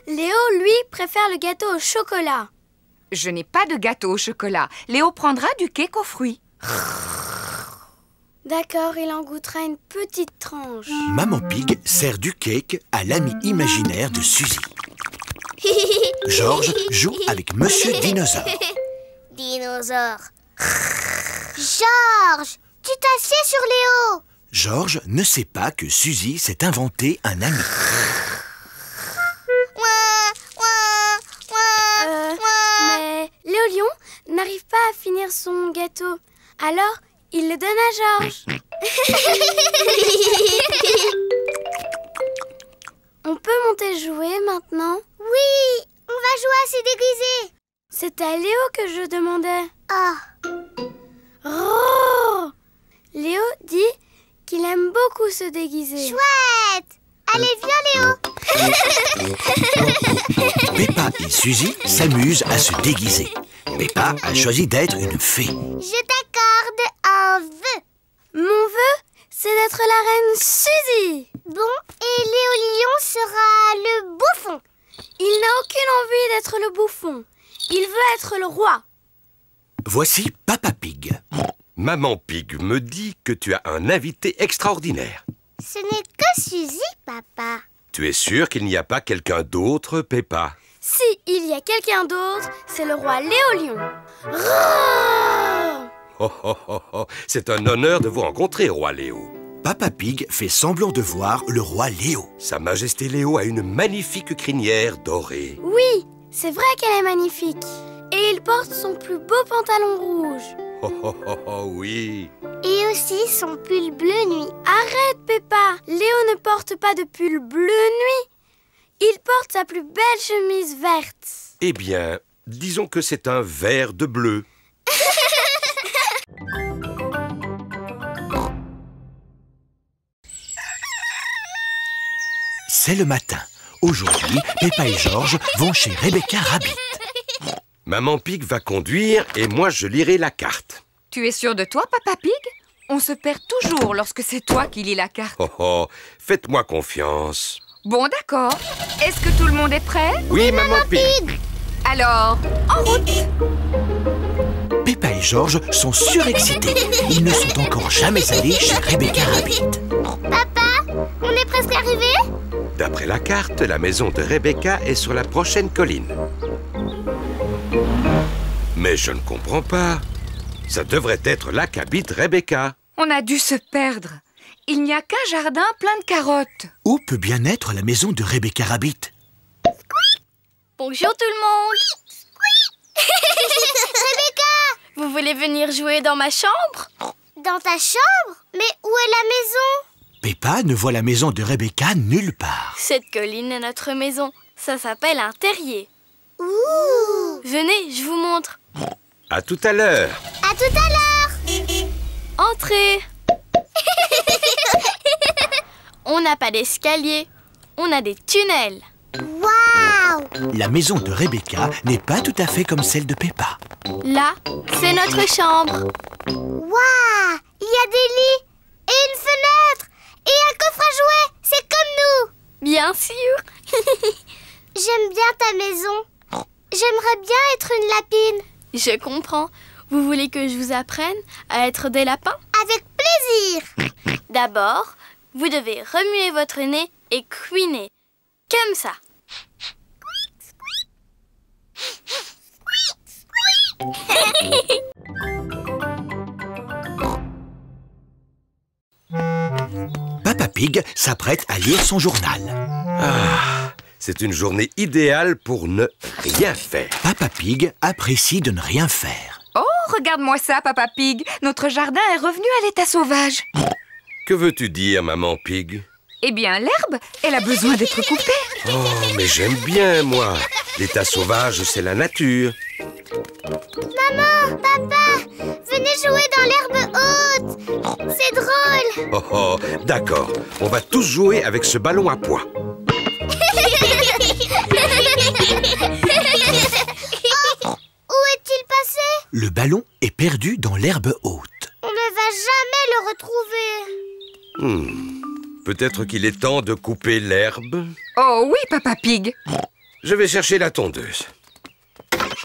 Léo, lui, préfère le gâteau au chocolat. Je n'ai pas de gâteau au chocolat. Léo prendra du cake aux fruits. D'accord, il en goûtera une petite tranche. Maman Pig sert du cake à l'ami imaginaire de Suzy. Georges joue avec Monsieur Dinosaure. Dinosaure. Georges, tu t'assieds sur Léo. Georges ne sait pas que Suzy s'est inventé un ami. Mais Léo Lion n'arrive pas à finir son gâteau. Alors, il le donne à Georges. On peut monter jouer maintenant? Oui, on va jouer à se déguiser. C'est à Léo que je demandais. Oh, Léo dit qu'il aime beaucoup se déguiser. chouette. Allez, viens Léo. Peppa et Suzy s'amusent à se déguiser. Peppa a choisi d'être une fée. Je t'accorde un vœu. Mon vœu, c'est d'être la reine Suzy. Bon, et Léo Lion sera le bouffon. Il n'a aucune envie d'être le bouffon. Il veut être le roi. Voici Papa Pig. Maman Pig me dit que tu as un invité extraordinaire. Ce n'est que Suzy, papa. Tu es sûr qu'il n'y a pas quelqu'un d'autre, Peppa? Si il y a quelqu'un d'autre, c'est le roi Léo Lion. Roar! Oh, oh, oh, oh. C'est un honneur de vous rencontrer, roi Léo. Papa Pig fait semblant de voir le roi Léo. Sa Majesté Léo a une magnifique crinière dorée. Oui, c'est vrai qu'elle est magnifique. Et il porte son plus beau pantalon rouge. Oh, oh, oh, oh, oui. Et aussi son pull bleu nuit. Arrête, Peppa. Léo ne porte pas de pull bleu nuit. Il porte sa plus belle chemise verte. Eh bien, disons que c'est un vert de bleu. C'est le matin. Aujourd'hui, Peppa et Georges vont chez Rebecca Rabbit. Maman Pig va conduire et moi je lirai la carte. Tu es sûr de toi, Papa Pig? On se perd toujours lorsque c'est toi qui lis la carte. Oh oh, faites-moi confiance. Bon, d'accord. Est-ce que tout le monde est prêt? Oui, Maman Pig. Alors, en route! Peppa et Georges sont surexcités. Ils ne sont encore jamais allés chez Rebecca Rabbit. Papa, on est presque arrivé? D'après la carte, la maison de Rebecca est sur la prochaine colline. Mais je ne comprends pas. Ça devrait être là qu'habite Rebecca. On a dû se perdre. Il n'y a qu'un jardin plein de carottes. Où peut bien être la maison de Rebecca Rabbit? Bonjour tout le monde. Rebecca! Vous voulez venir jouer dans ma chambre? Dans ta chambre? Mais où est la maison? Peppa ne voit la maison de Rebecca nulle part. Cette colline est notre maison. Ça s'appelle un terrier. Ouh! Venez, je vous montre. À tout à l'heure. À tout à l'heure! Entrez. On n'a pas d'escalier. On a des tunnels. Waouh! La maison de Rebecca n'est pas tout à fait comme celle de Peppa. Là, c'est notre chambre. Waouh! Il y a des lits et une fenêtre et un coffre à jouets. C'est comme nous. Bien sûr. J'aime bien ta maison. J'aimerais bien être une lapine. Je comprends. Vous voulez que je vous apprenne à être des lapins? Avec plaisir. D'abord, vous devez remuer votre nez et couiner. Comme ça. Papa Pig s'apprête à lire son journal. Ah, c'est une journée idéale pour ne rien faire. Papa Pig apprécie de ne rien faire. Oh, regarde-moi ça, Papa Pig. Notre jardin est revenu à l'état sauvage. Que veux-tu dire, Maman Pig? Eh bien, l'herbe, elle a besoin d'être coupée. Oh, mais j'aime bien, moi. L'état sauvage, c'est la nature. Maman, papa, venez jouer dans l'herbe haute. C'est drôle. Oh, oh, d'accord. On va tous jouer avec ce ballon à pois. Oh, où est-il passé? Le ballon est perdu dans l'herbe haute. On ne va jamais le retrouver. Peut-être qu'il est temps de couper l'herbe. Oh oui, Papa Pig. Je vais chercher la tondeuse.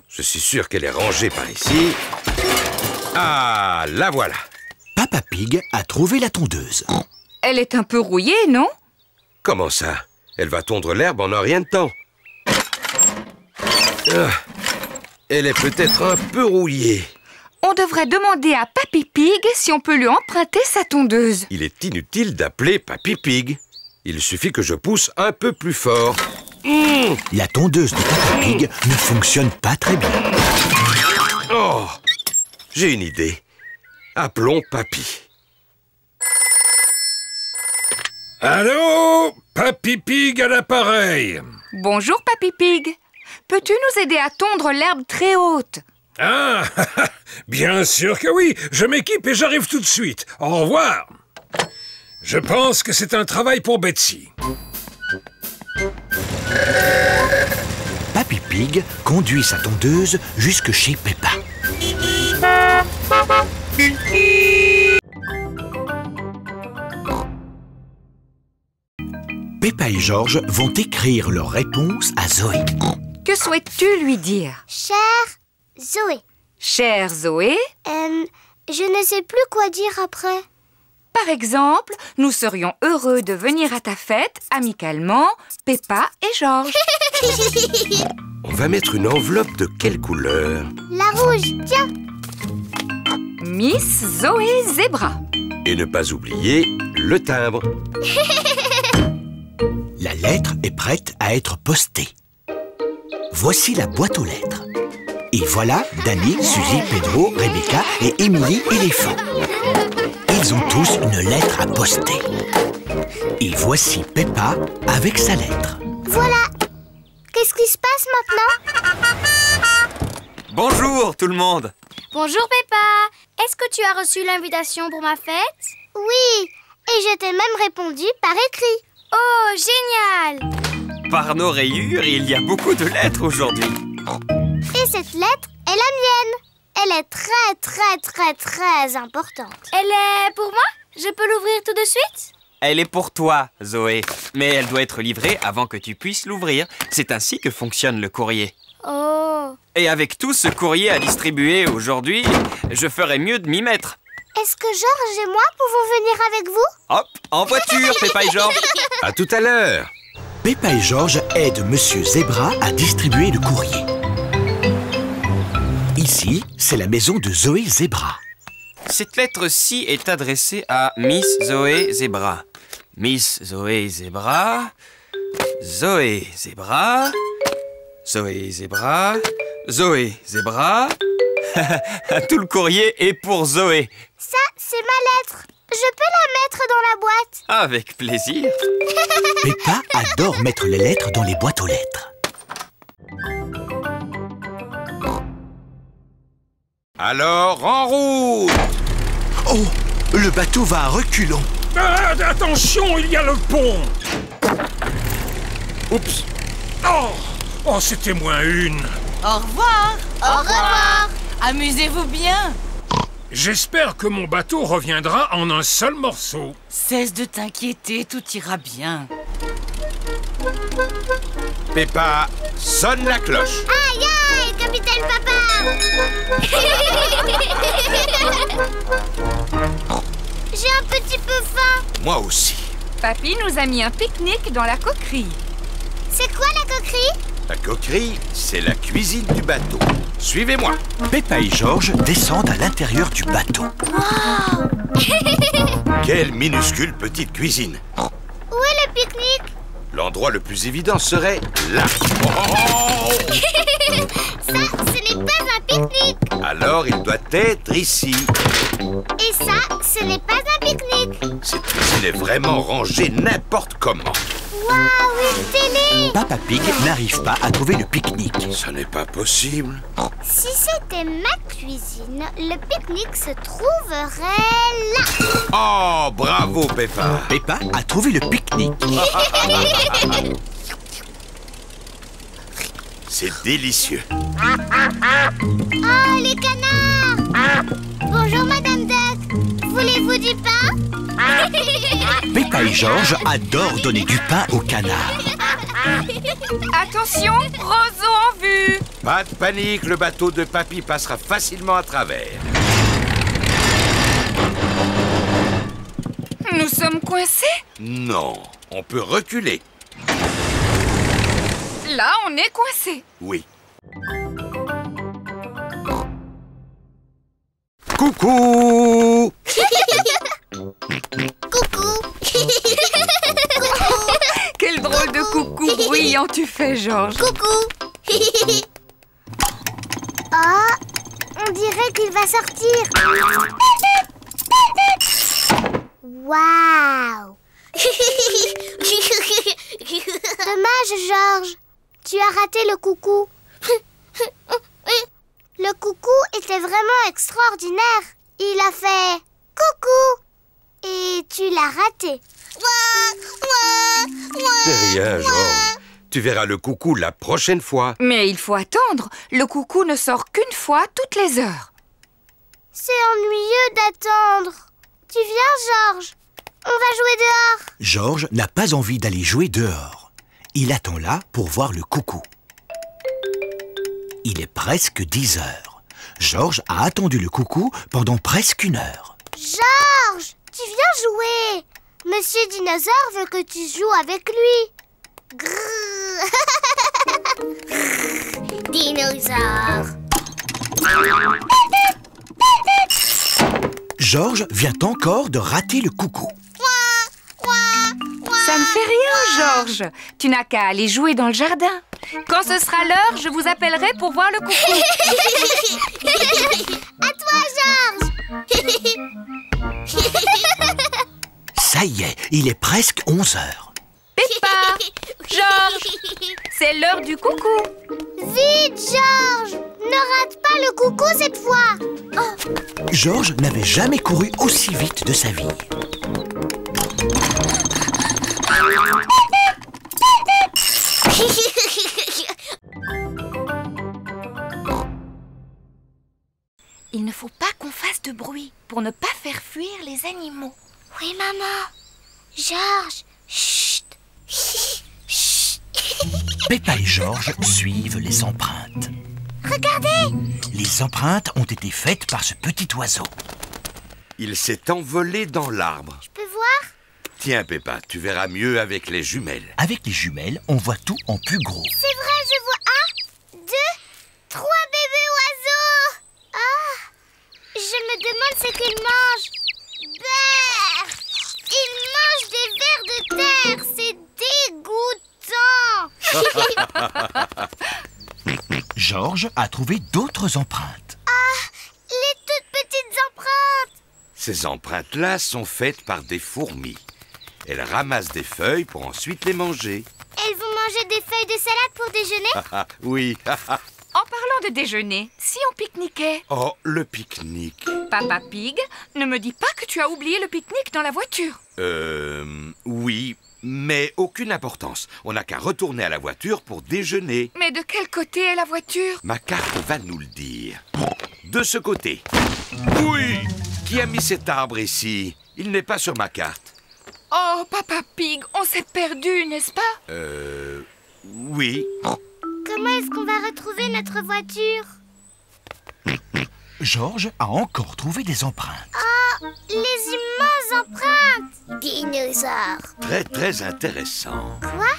Je suis sûr qu'elle est rangée par ici. Ah, la voilà. Papa Pig a trouvé la tondeuse. Elle est un peu rouillée, non? Comment ça? Elle va tondre l'herbe en un rien de temps. Ah, elle est peut-être un peu rouillée. On devrait demander à Papy Pig si on peut lui emprunter sa tondeuse. Il est inutile d'appeler Papy Pig. Il suffit que je pousse un peu plus fort. La tondeuse de Papa Pig ne fonctionne pas très bien. Oh, j'ai une idée. Appelons Papy. Allô? Papy Pig à l'appareil. Bonjour Papy Pig. Peux-tu nous aider à tondre l'herbe très haute? Ah, bien sûr que oui. Je m'équipe et j'arrive tout de suite. Au revoir. Je pense que c'est un travail pour Betsy. Papy Pig conduit sa tondeuse jusque chez Peppa. Peppa et George vont écrire leur réponse à Zoé. Que souhaites-tu lui dire? Chère Zoé, Chère Zoé, je ne sais plus quoi dire après. par exemple, nous serions heureux de venir à ta fête amicalement, Peppa et George. On va mettre une enveloppe de quelle couleur? La rouge, tiens. Miss Zoé Zebra. Et ne pas oublier le timbre. La lettre est prête à être postée. Voici la boîte aux lettres. Et voilà Danny, Suzy, Pedro, Rebecca et Émilie éléphant. Ils ont tous une lettre à poster. Et voici Peppa avec sa lettre. Voilà. Qu'est-ce qui se passe maintenant? Bonjour tout le monde. Bonjour Peppa. Est-ce que tu as reçu l'invitation pour ma fête? Oui, et je t'ai même répondu par écrit. Oh, génial! Par nos rayures, il y a beaucoup de lettres aujourd'hui. Et cette lettre est la mienne. Elle est très importante. Elle est pour moi? Je peux l'ouvrir tout de suite? Elle est pour toi, Zoé. Mais elle doit être livrée avant que tu puisses l'ouvrir. C'est ainsi que fonctionne le courrier. Oh! Et avec tout ce courrier à distribuer aujourd'hui, je ferais mieux de m'y mettre. Est-ce que George et moi pouvons venir avec vous? Hop, en voiture, Peppa et George. À tout à l'heure. Peppa et George aident Monsieur Zebra à distribuer le courrier. Ici, c'est la maison de Zoé Zebra. Cette lettre-ci est adressée à Miss Zoé Zebra. Miss Zoé Zebra... Zoé Zebra... Zoé Zebra... Zoé Zebra... Tout le courrier est pour Zoé. Ça, c'est ma lettre. Je peux la mettre dans la boîte? Avec plaisir. Peppa adore mettre les lettres dans les boîtes aux lettres. Alors, en route! Oh, le bateau va à reculons. Ah, attention, il y a le pont. Oups! Oh, c'était moins une. Au revoir. Au revoir. Amusez-vous bien. J'espère que mon bateau reviendra en un seul morceau. Cesse de t'inquiéter, tout ira bien. Peppa, sonne la cloche. Aïe, aïe, capitaine papa. J'ai un petit peu faim. Moi aussi. Papy nous a mis un pique-nique dans la coquerie. C'est quoi la coquerie? La coquerie, c'est la cuisine du bateau. Suivez-moi. Peppa et George descendent à l'intérieur du bateau. Quelle minuscule petite cuisine. Où est le pique-nique? L'endroit le plus évident serait là. Oh! Ça, ce n'est pas un pique-nique. Alors, il doit être ici. Et ça, ce n'est pas un pique-nique. Cette cuisine est vraiment rangée n'importe comment. Waouh, une télé. Papa Pig n'arrive pas à trouver le pique-nique. Ce n'est pas possible. Si c'était ma cuisine, le pique-nique se trouverait là. Oh, bravo, Peppa. Peppa a trouvé le pique-nique. C'est délicieux. Oh, les canards. Bonjour, Madame Duck. Voulez-vous du pain? Peppa et George adorent donner du pain aux canards. Attention, roseau en vue. Pas de panique, le bateau de Papy passera facilement à travers. Nous sommes coincés? Non, on peut reculer. Là, on est coincés. Oui. Coucou! Coucou. Quel drôle de coucou bruyant tu fais, Georges. Coucou. Oh, on dirait qu'il va sortir. Waouh. Dommage, Georges. Tu as raté le coucou. Le coucou était vraiment extraordinaire. Il a fait coucou et tu l'as raté. C'est rien, Georges. Tu verras le coucou la prochaine fois. Mais il faut attendre. Le coucou ne sort qu'une fois toutes les heures. C'est ennuyeux d'attendre. Tu viens, Georges? On va jouer dehors. Georges n'a pas envie d'aller jouer dehors. Il attend là pour voir le coucou. Il est presque 10 heures. Georges a attendu le coucou pendant presque 1 heure. Georges, tu viens jouer. Monsieur Dinosaure veut que tu joues avec lui. Grrr. Dinosaure. Georges vient encore de rater le coucou. Ça ne fait rien, Georges. Tu n'as qu'à aller jouer dans le jardin. Quand ce sera l'heure, je vous appellerai pour voir le coucou. À toi, Georges. Ça y est, il est presque 11 heures. Peppa, Georges, c'est l'heure du coucou. Vite, Georges. Ne rate pas le coucou cette fois. Oh. Georges n'avait jamais couru aussi vite de sa vie. Il ne faut pas qu'on fasse de bruit pour ne pas faire fuir les animaux. Oui, maman. Georges, chut. Chut. Peppa et Georges suivent les empreintes. Regardez. Les empreintes ont été faites par ce petit oiseau. Il s'est envolé dans l'arbre. Je peux voir? Tiens, Peppa, tu verras mieux avec les jumelles. Avec les jumelles, on voit tout en plus gros. C'est vrai, je vois 1, 2, 3 bébés oiseaux. Ah, je me demande ce qu'ils mangent. Brrr, ils mangent des vers de terre. C'est dégoûtant. Georges a trouvé d'autres empreintes. Ah, les toutes petites empreintes. Ces empreintes-là sont faites par des fourmis. Elles ramassent des feuilles pour ensuite les manger. Elles vont manger des feuilles de salade pour déjeuner? Oui. En parlant de déjeuner, si on pique-niquait? Oh, le pique-nique. Papa Pig, ne me dis pas que tu as oublié le pique-nique dans la voiture. Oui, mais aucune importance. On n'a qu'à retourner à la voiture pour déjeuner. Mais de quel côté est la voiture? Ma carte va nous le dire. De ce côté. Oui! Qui a mis cet arbre ici? Il n'est pas sur ma carte. Oh, Papa Pig, on s'est perdu, n'est-ce pas? Oui. Comment est-ce qu'on va retrouver notre voiture? Georges a encore trouvé des empreintes. Oh, les immenses empreintes! Dinosaures. Très, très intéressant. Quoi?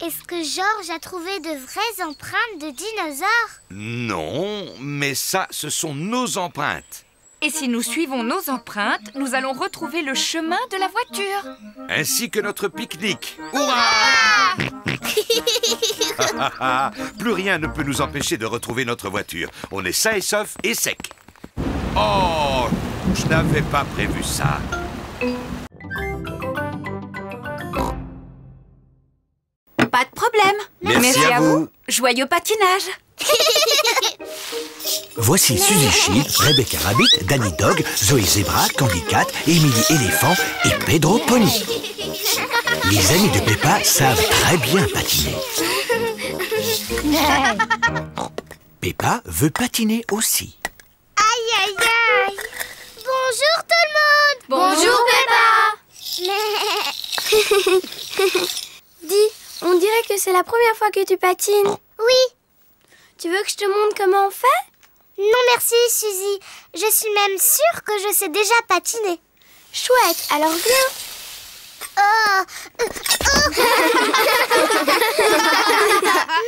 Est-ce que Georges a trouvé de vraies empreintes de dinosaures? Non, mais ça, ce sont nos empreintes. Et si nous suivons nos empreintes, nous allons retrouver le chemin de la voiture. Ainsi que notre pique-nique. Hurrah! Plus rien ne peut nous empêcher de retrouver notre voiture. On est sain et sauf et sec. Oh, je n'avais pas prévu ça. Pas de problème. Merci à vous. Joyeux patinage. Voici Suzy Sheep, Rebecca Rabbit, Danny Dog, Zoé Zebra, Candy Cat, Emily Éléphant et Pedro Pony. Les amis de Peppa savent très bien patiner. Peppa veut patiner aussi. Aïe, aïe, aïe. Bonjour tout le monde. Bonjour, Peppa. Mais... Dis, on dirait c'est la première fois que tu patines? Oui. Tu veux que je te montre comment on fait? Non merci, Suzy. Je suis même sûre que je sais déjà patiner. Chouette, alors viens.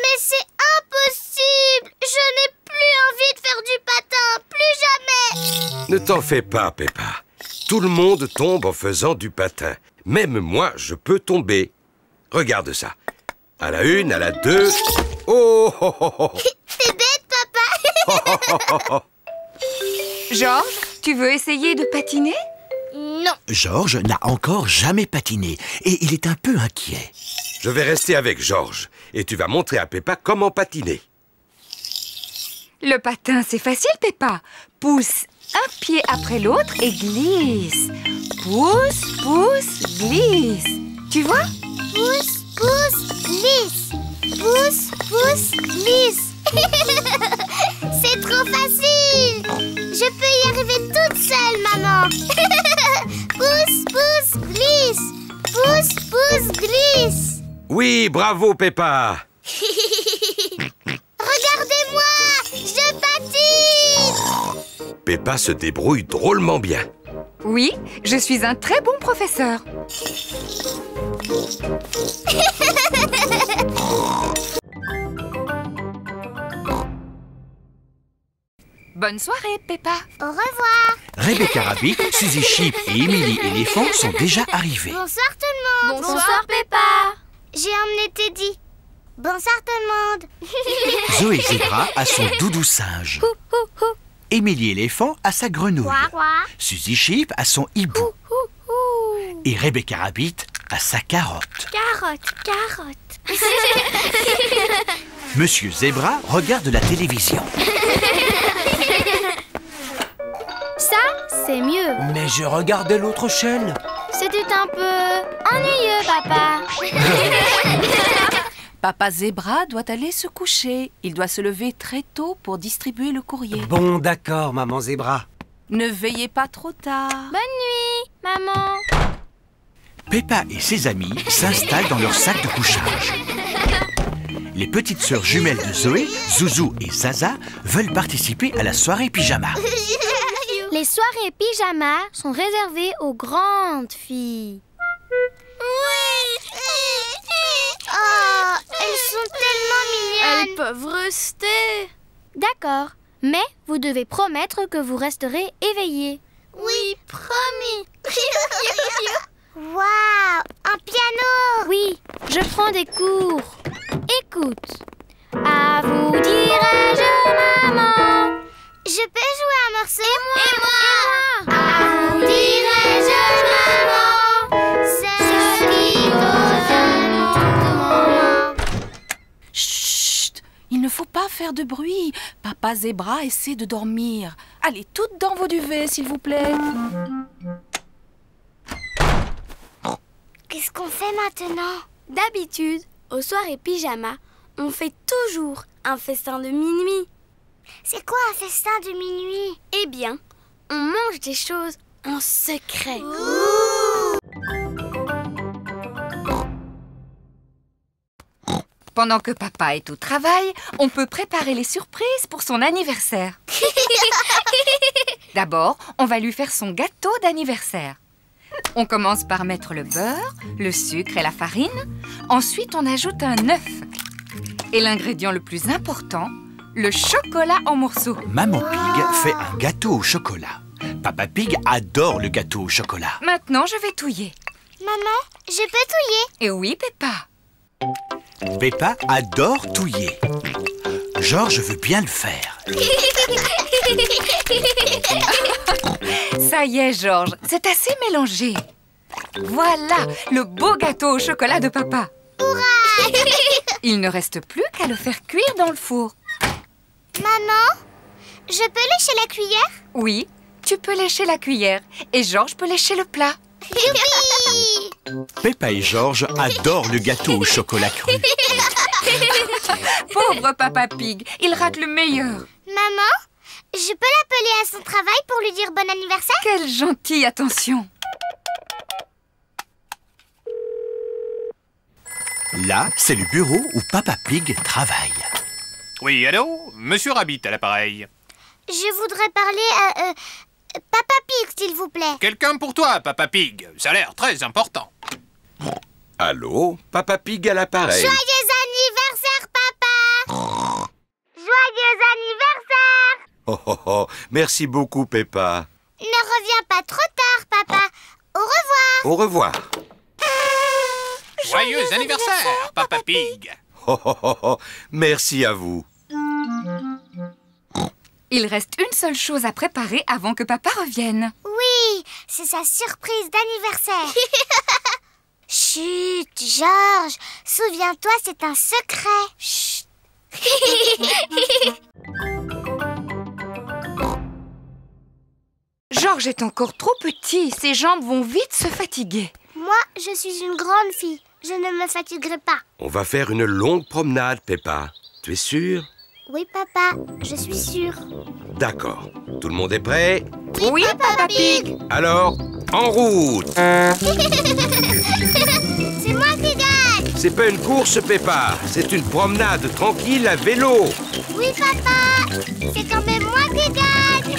Mais c'est impossible. Je n'ai plus envie de faire du patin. Plus jamais. Ne t'en fais pas, Peppa. Tout le monde tombe en faisant du patin. Même moi, je peux tomber. Regarde ça. À la une, à la deux... Oh, oh, oh, oh. T'es bête, papa. Georges, tu veux essayer de patiner? Non. Georges n'a encore jamais patiné et il est un peu inquiet. Je vais rester avec Georges et tu vas montrer à Peppa comment patiner. Le patin, c'est facile, Peppa. Pousse un pied après l'autre et glisse. Pousse, pousse, glisse. Tu vois? Pousse, pousse, glisse. Pousse, pousse, glisse. C'est trop facile. Je peux y arriver toute seule, maman. Pousse, pousse, glisse. Pousse, pousse, glisse. Oui, bravo, Peppa. Regardez-moi, je patine. Peppa se débrouille drôlement bien. Oui, je suis un très bon professeur. Bonne soirée, Peppa. Au revoir. Rebecca Rabbit, Suzy Sheep et Emily Éléphant sont déjà arrivés. Bonsoir tout le monde. Bonsoir, Peppa. J'ai emmené Teddy. Bonsoir tout le monde. Zoé Zebra a son doudou singe. Emily Éléphant a sa grenouille. Quoi? Suzy Sheep a son hibou. Et Rebecca Rabbit a sa carotte. Carotte. Monsieur Zebra regarde la télévision. Ça, c'est mieux. Mais je regardais l'autre chaîne. C'était un peu ennuyeux, papa. Papa Zebra doit aller se coucher. Il doit se lever très tôt pour distribuer le courrier. Bon, d'accord, maman Zebra. Ne veillez pas trop tard. Bonne nuit, maman. Peppa et ses amis s'installent dans leur sac de couchage. Les petites sœurs jumelles de Zoé, Zouzou et Zaza, veulent participer à la soirée pyjama. Les soirées pyjama sont réservées aux grandes filles. Oh, elles sont tellement mignonnes. Elles peuvent rester. D'accord, mais vous devez promettre que vous resterez éveillés. Oui, promis. Waouh, un piano. Oui, je prends des cours. Écoute. À vous dirai-je, maman. Je peux jouer un morceau? Et moi. À vous dirai-je, maman, ce qui cause mon Chut! Il ne faut pas faire de bruit. Papa Zebra essaie de dormir. Allez toutes dans vos duvets, s'il vous plaît. Qu'est-ce qu'on fait maintenant? D'habitude, aux soirées pyjama, on fait toujours un festin de minuit. C'est quoi un festin de minuit? Eh bien, on mange des choses en secret. Pendant que papa est au travail, on peut préparer les surprises pour son anniversaire. D'abord, on va lui faire son gâteau d'anniversaire. On commence par mettre le beurre, le sucre et la farine. Ensuite, on ajoute un œuf. Et l'ingrédient le plus important, le chocolat en morceaux. Maman Pig fait un gâteau au chocolat. Papa Pig adore le gâteau au chocolat. Maintenant, je vais touiller. Maman, je peux touiller? Et oui, Peppa. Peppa adore touiller. Georges veut bien le faire. Ça y est, Georges, c'est assez mélangé. Voilà, le beau gâteau au chocolat de papa. Hurrah! Il ne reste plus qu'à le faire cuire dans le four. Maman, je peux lécher la cuillère? Oui, tu peux lécher la cuillère et Georges peut lécher le plat. Youpi! Peppa et Georges adorent le gâteau au chocolat cru. Pauvre Papa Pig, il rate le meilleur. Maman, je peux l'appeler à son travail pour lui dire bon anniversaire? Quelle gentille attention. Là, c'est le bureau où Papa Pig travaille. Oui, allô? Monsieur Rabbit à l'appareil. Je voudrais parler à Papa Pig, s'il vous plaît. Quelqu'un pour toi, Papa Pig. Ça a l'air très important. Allô, Papa Pig à l'appareil. Joyeux anniversaire, papa! Joyeux anniversaire! Oh, oh, oh, merci beaucoup, Peppa. Ne reviens pas trop tard, papa. Au revoir. Au revoir. Joyeux anniversaire, Papa Pig. Oh, oh, oh, oh, merci à vous. Il reste une seule chose à préparer avant que Papa revienne. Oui, c'est sa surprise d'anniversaire. Chut, Georges. Souviens-toi, c'est un secret. Chut. Georges est encore trop petit. Ses jambes vont vite se fatiguer. Moi, je suis une grande fille. Je ne me fatiguerai pas. On va faire une longue promenade, Peppa. Tu es sûre? Oui, papa, je suis sûre. D'accord. Tout le monde est prêt? Oui, Papa Pig. Alors, en route! C'est moi qui gagne! C'est pas une course, Peppa. C'est une promenade tranquille à vélo. Oui, papa! C'est quand même moi qui gagne!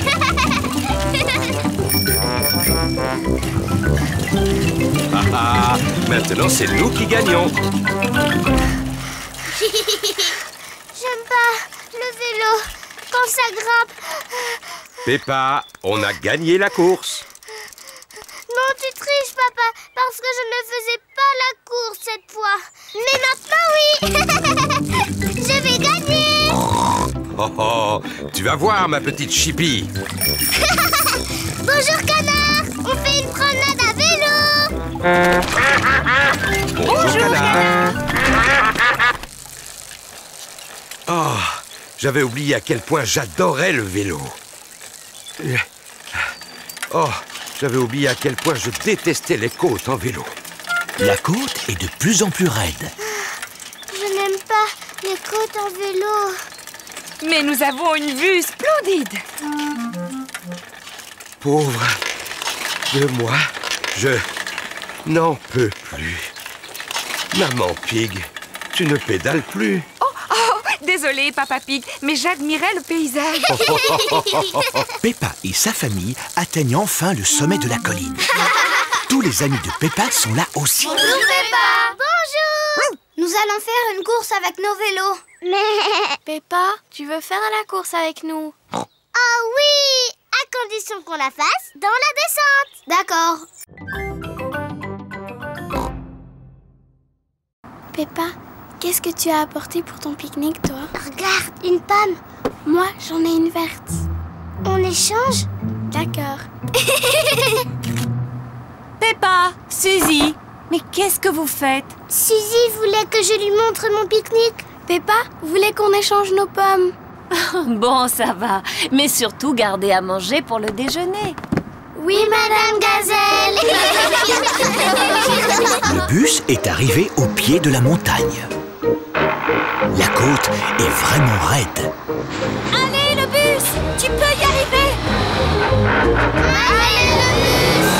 Ah ah, maintenant c'est nous qui gagnons. J'aime pas le vélo quand ça grimpe. Peppa, on a gagné la course. Non, tu triches, papa, parce que je ne faisais pas la course cette fois. Mais maintenant, oui! Je vais gagner! Oh oh, tu vas voir, ma petite Chippy. Bonjour, canard! On fait une promenade à vélo! Bonjour, canard. Oh, j'avais oublié à quel point j'adorais le vélo. Oh, j'avais oublié à quel point je détestais les côtes en vélo. La côte est de plus en plus raide. Je n'aime pas les côtes en vélo. Mais nous avons une vue splendide. Pauvre de moi, je n'en peux plus. Maman Pig, tu ne pédales plus. Désolée, Papa Pig, mais j'admirais le paysage. Peppa et sa famille atteignent enfin le sommet de la colline. Tous les amis de Peppa sont là aussi. Bonjour, Peppa! Bonjour! Nous allons faire une course avec nos vélos. Mais... Peppa, tu veux faire la course avec nous? Oh oui! À condition qu'on la fasse dans la descente. D'accord. Peppa, qu'est-ce que tu as apporté pour ton pique-nique, toi? Regarde, une pomme. Moi, j'en ai une verte. On échange? D'accord. Peppa, Suzy, mais qu'est-ce que vous faites? Suzy voulait que je lui montre mon pique-nique. Peppa voulait qu'on échange nos pommes. Bon, ça va. Mais surtout, gardez à manger pour le déjeuner. Oui, Madame Gazelle. Le bus est arrivé au pied de la montagne. La côte est vraiment raide. Allez, le bus! Tu peux y arriver! Allez, le bus!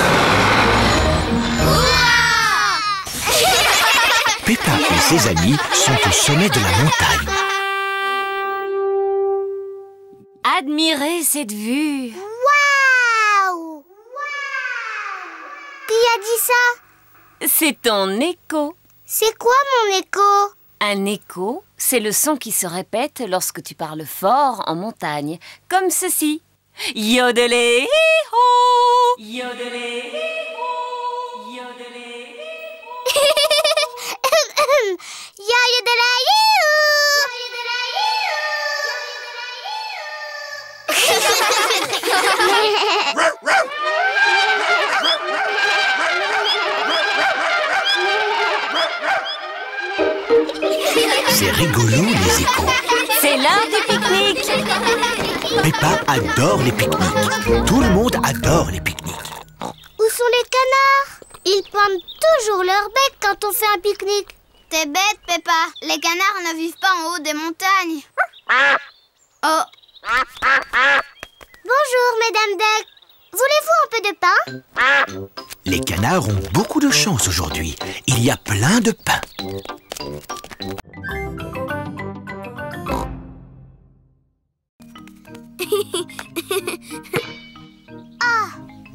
Peppa et ses amis sont au sommet de la montagne. Admirez cette vue. Waouh! Qui a dit ça? C'est ton écho. C'est quoi mon écho? Un écho, c'est le son qui se répète lorsque tu parles fort en montagne, comme ceci. Yodelé, hi-ho! Yodelé, hi-ho! Yodelé, hi-ho! C'est rigolo, les échos. C'est l'heure du pique-nique. Peppa adore les pique-niques. Tout le monde adore les pique-niques. Où sont les canards? Ils pointent toujours leur bec quand on fait un pique-nique. T'es bête, Peppa. Les canards ne vivent pas en haut des montagnes. Oh. Bonjour, Mesdames Duck. Voulez-vous un peu de pain? Les canards ont beaucoup de chance aujourd'hui. Il y a plein de pain.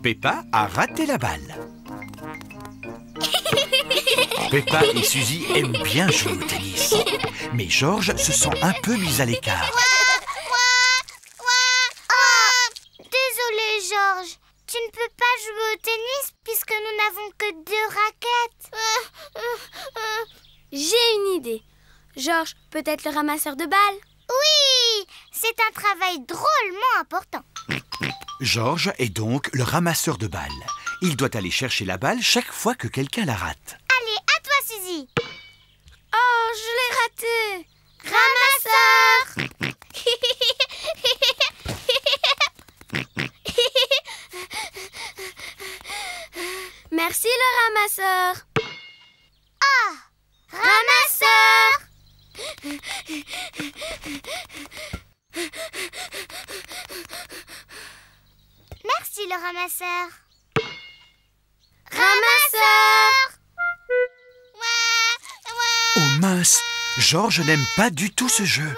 Peppa a raté la balle. Peppa et Suzy aiment bien jouer au tennis. Mais Georges se sent un peu mis à l'écart. Désolé, Georges. Tu ne peux pas jouer au tennis puisque nous n'avons que 2 raquettes. J'ai une idée. Georges peut être le ramasseur de balles. Oui, c'est un travail drôlement important. Georges est donc le ramasseur de balles. Il doit aller chercher la balle chaque fois que quelqu'un la rate. Allez, à toi, Suzy. Oh, je l'ai raté. Ramasseur. Merci le ramasseur. Ah, ramasseur. Merci le ramasseur. Ramasseur. Oh mince, Georges n'aime pas du tout ce jeu.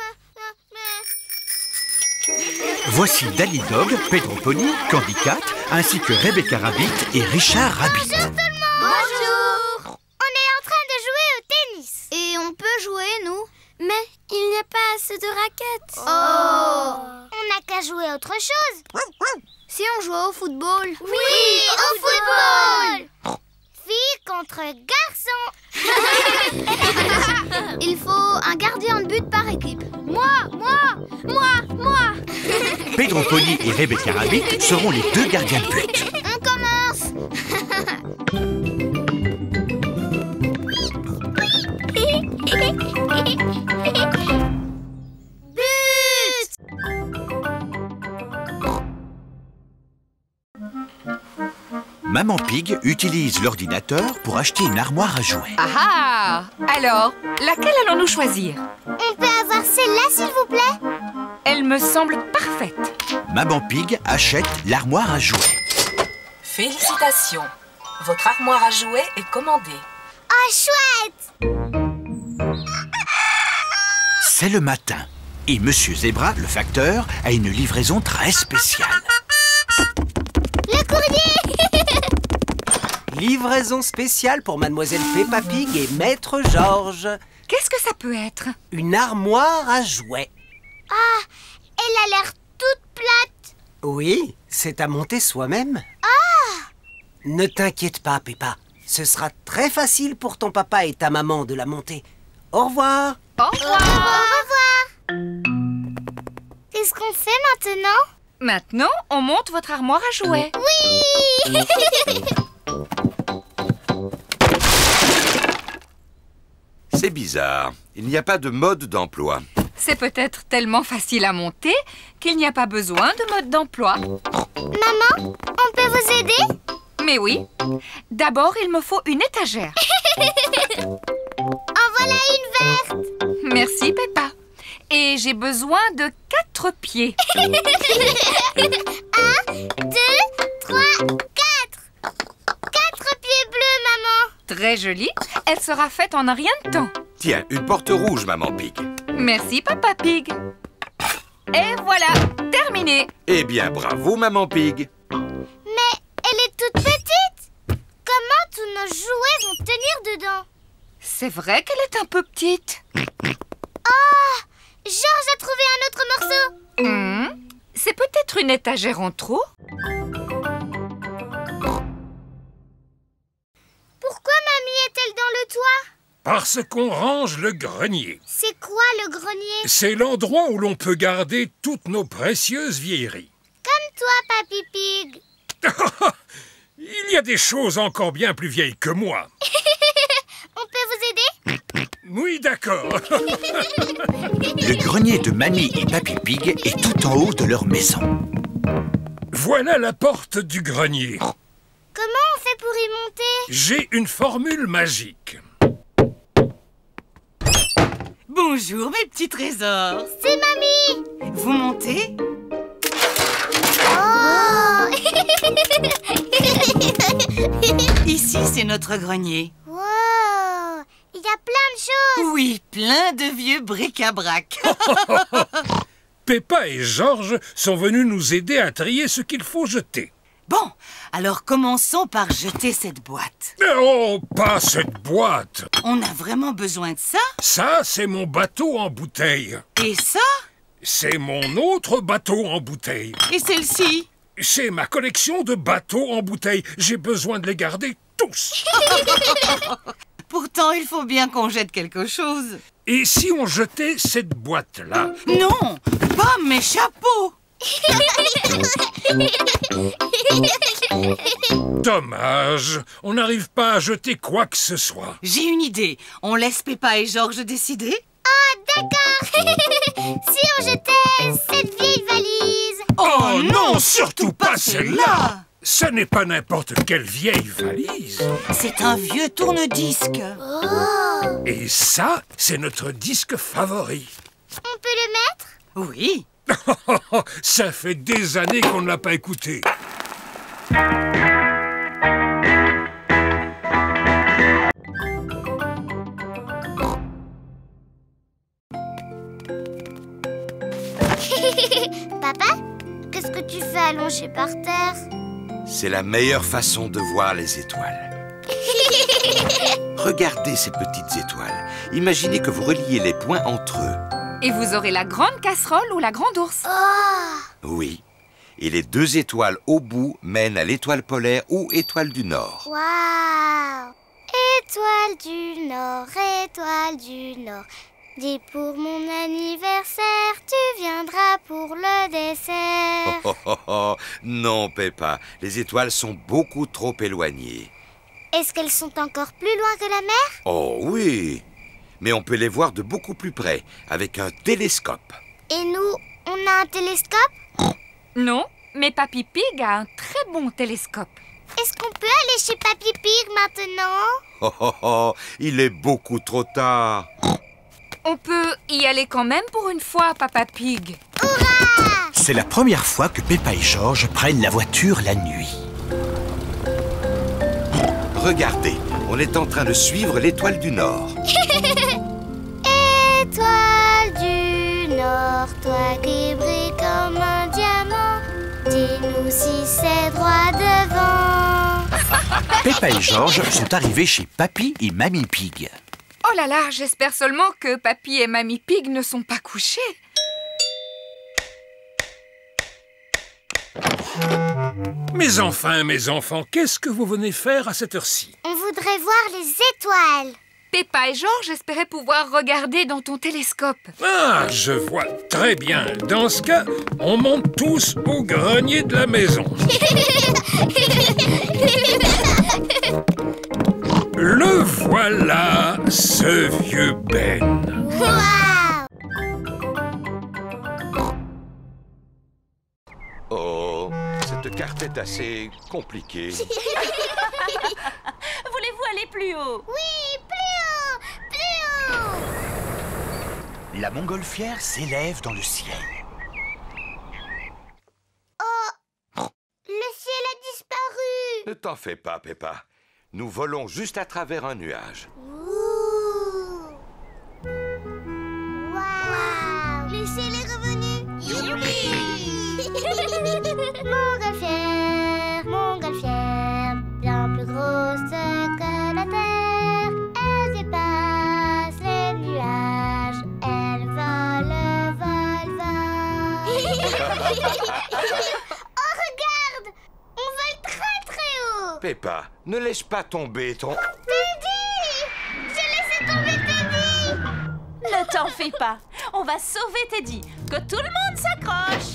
Voici Danny Dog, Pedro Pony, Candy Cat, ainsi que Rebecca Rabbit et Richard Rabbit. Bonjour tout le monde. Bonjour. On est en train de jouer au tennis. Et on peut jouer, nous. Mais il n'y a pas assez de raquettes. Oh. On n'a qu'à jouer autre chose. Si on jouait au football. Oui, au football. Filles contre garçons. Il faut un gardien de but par équipe. Moi. Pedro Pony et Rebecca Rabbit seront les 2 gardiens de but. On commence. But. Maman Pig utilise l'ordinateur pour acheter une armoire à jouets. Ah ah! Alors, laquelle allons-nous choisir? On peut avoir celle-là, s'il vous plaît? Elle me semble parfaite. Maman Pig achète l'armoire à jouets. Félicitations. Votre armoire à jouets est commandée. Oh, chouette! C'est le matin et Monsieur Zebra, le facteur, a une livraison très spéciale. Le courrier! Livraison spéciale pour Mademoiselle Peppa Pig et Maître Georges. Qu'est-ce que ça peut être? Une armoire à jouets. Ah, elle a l'air toute plate. Oui, c'est à monter soi-même. Ah! Ne t'inquiète pas, Peppa. Ce sera très facile pour ton papa et ta maman de la monter. Au revoir. Au revoir. Au revoir. Qu'est-ce qu'on fait maintenant? Maintenant, on monte votre armoire à jouets. Oui! C'est bizarre. Il n'y a pas de mode d'emploi. C'est peut-être tellement facile à monter qu'il n'y a pas besoin de mode d'emploi. Maman, on peut vous aider? Mais oui. D'abord, il me faut une étagère. En voilà une verte. Merci, Peppa. Et j'ai besoin de 4 pieds. 1, 2, 3, 4. 4 pieds bleus, maman. Très jolie. Elle sera faite en un rien de temps. Tiens, une porte rouge, Maman Pig. Merci, Papa Pig. Et voilà, terminé. Eh bien, bravo, Maman Pig. Mais elle est toute petite. Comment tous nos jouets vont tenir dedans? C'est vrai qu'elle est un peu petite. Oh, Georges a trouvé un autre morceau. C'est peut-être une étagère en trop. Pourquoi mamie est-elle dans le toit? Parce qu'on range le grenier. C'est quoi le grenier? C'est l'endroit où l'on peut garder toutes nos précieuses vieilleries. Comme toi, Papy Pig. Il y a des choses encore bien plus vieilles que moi. On peut vous aider? Oui, d'accord. Le grenier de Mamie et Papy Pig est tout en haut de leur maison. Voilà la porte du grenier. Comment on fait pour y monter? J'ai une formule magique. Bonjour mes petits trésors. C'est mamie. Vous montez? Oh! Ici c'est notre grenier. Wow! Il y a plein de choses. Oui, plein de vieux bric-à-brac. Peppa et Georges sont venus nous aider à trier ce qu'il faut jeter. Bon, alors commençons par jeter cette boîte. Oh, pas cette boîte! On a vraiment besoin de ça? Ça, c'est mon bateau en bouteille. Et ça? C'est mon autre bateau en bouteille. Et celle-ci? C'est ma collection de bateaux en bouteille. J'ai besoin de les garder tous. Pourtant, il faut bien qu'on jette quelque chose. Et si on jetait cette boîte-là? Non, pas mes chapeaux. Dommage, on n'arrive pas à jeter quoi que ce soit. J'ai une idée. On laisse Peppa et Georges décider? Ah, d'accord. Si on jetait cette vieille valise. Oh non, surtout pas celle-là. Ce n'est pas n'importe quelle vieille valise. C'est un vieux tourne-disque. Oh. Et ça, c'est notre disque favori. On peut le mettre? Oui. Ça fait des années qu'on ne l'a pas écouté. Papa, qu'est-ce que tu fais allongé par terre? C'est la meilleure façon de voir les étoiles. Regardez ces petites étoiles. Imaginez que vous reliez les points entre eux. Et vous aurez la grande casserole ou la grande ours. Oh. Oui. Et les deux étoiles au bout mènent à l'étoile polaire ou étoile du Nord. Waouh! Étoile du Nord, étoile du Nord. Dis pour mon anniversaire, tu viendras pour le dessert. Oh, oh, oh. Non, Peppa, les étoiles sont beaucoup trop éloignées. Est-ce qu'elles sont encore plus loin que la mer? Oh oui, mais on peut les voir de beaucoup plus près, avec un télescope. Et nous, on a un télescope? Non, mais Papy Pig a un très bon télescope. Est-ce qu'on peut aller chez Papy Pig maintenant? Oh, oh, oh, il est beaucoup trop tard. On peut y aller quand même pour une fois, Papa Pig. Hurrah! C'est la première fois que Peppa et Georges prennent la voiture la nuit. Regardez, on est en train de suivre l'étoile du Nord. Étoile du Nord, toi qui brilles comme un diamant, dis-nous si c'est droit devant. Peppa et Georges sont arrivés chez Papy et Mamie Pig. Oh là là, j'espère seulement que Papy et Mamie Pig ne sont pas couchés. Mes enfants, qu'est-ce que vous venez faire à cette heure-ci? On voudrait voir les étoiles. Peppa et Georges espéraient pouvoir regarder dans ton télescope. Ah, je vois très bien. Dans ce cas, on monte tous au grenier de la maison. Le voilà, ce vieux Ben. Waouh! Oh, cette carte est assez compliquée. Voulez-vous aller plus haut? Oui, plus haut! Plus haut! La montgolfière s'élève dans le ciel. Oh! Le ciel a disparu! Ne t'en fais pas, Peppa. Nous volons juste à travers un nuage. Ouh! Waouh! Le ciel est revenu! Youpi! Montgolfière, bien plus grosse que la terre. Elle dépasse les nuages, elle vole, vole, vole. Oh, regarde! On vole très très haut! Peppa, ne laisse pas tomber ton... Teddy! J'ai laissé tomber Teddy! Ne t'en fais pas. On va sauver Teddy. Que tout le monde s'accroche.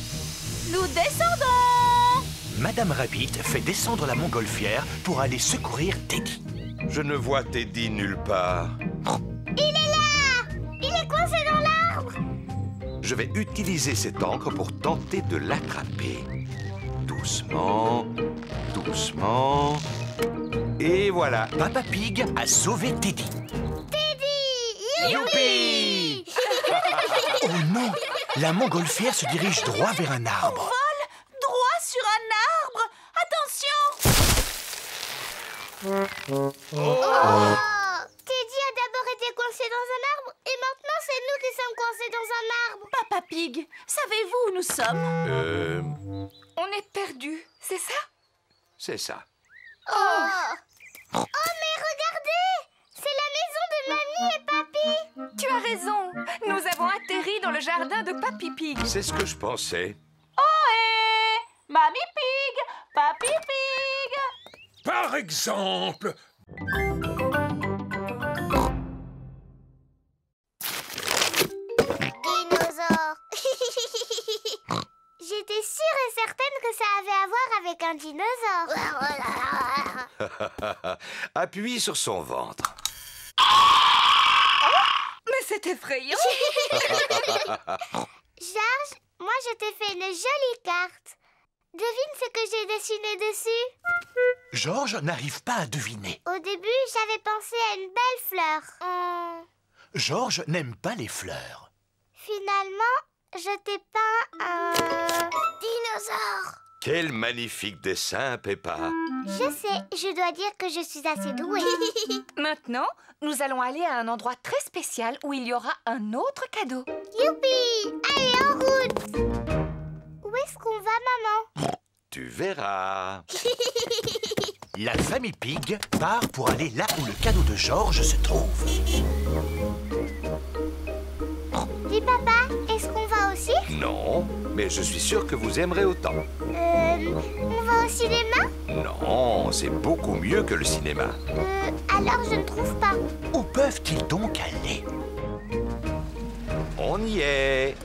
Nous descendons. Madame Rabbit fait descendre la montgolfière pour aller secourir Teddy. Je ne vois Teddy nulle part. Il est là! Il est coincé dans l'arbre! Je vais utiliser cette encre pour tenter de l'attraper. Doucement, doucement... Et voilà. Papa Pig a sauvé Teddy. Teddy! Youpi! Oh non! La montgolfière se dirige droit vers un arbre. Vole droit sur un arbre. Attention. Oh! Teddy a d'abord été coincé dans un arbre et maintenant c'est nous qui sommes coincés dans un arbre. Papa Pig, savez-vous où nous sommes? On est perdus, c'est ça? C'est ça. Oh, mais regardez! C'est la maison de Mamie et Papy! Tu as raison. Nous avons atterri dans le jardin de Papy Pig. C'est ce que je pensais. Ohé! Mamie Pig! Papy Pig! Par exemple... Dinosaure! J'étais sûre et certaine que ça avait à voir avec un dinosaure. Appuie sur son ventre. Mais c'est effrayant. Georges, moi je t'ai fait une jolie carte. Devine ce que j'ai dessiné dessus. Georges n'arrive pas à deviner. Au début, j'avais pensé à une belle fleur. Georges n'aime pas les fleurs. Finalement, je t'ai peint un dinosaure. Quel magnifique dessin, Peppa. Je sais, je dois dire que je suis assez douée. Maintenant, nous allons aller à un endroit très spécial où il y aura un autre cadeau. Youpi! Allez, en route! Où est-ce qu'on va, maman? Tu verras. La famille Pig part pour aller là où le cadeau de Georges se trouve. Dis, papa, est-ce qu'on va au cirque? Non, mais je suis sûr que vous aimerez autant. On va au cinéma? Non, c'est beaucoup mieux que le cinéma. Alors je ne trouve pas. Où peuvent-ils donc aller? On y est.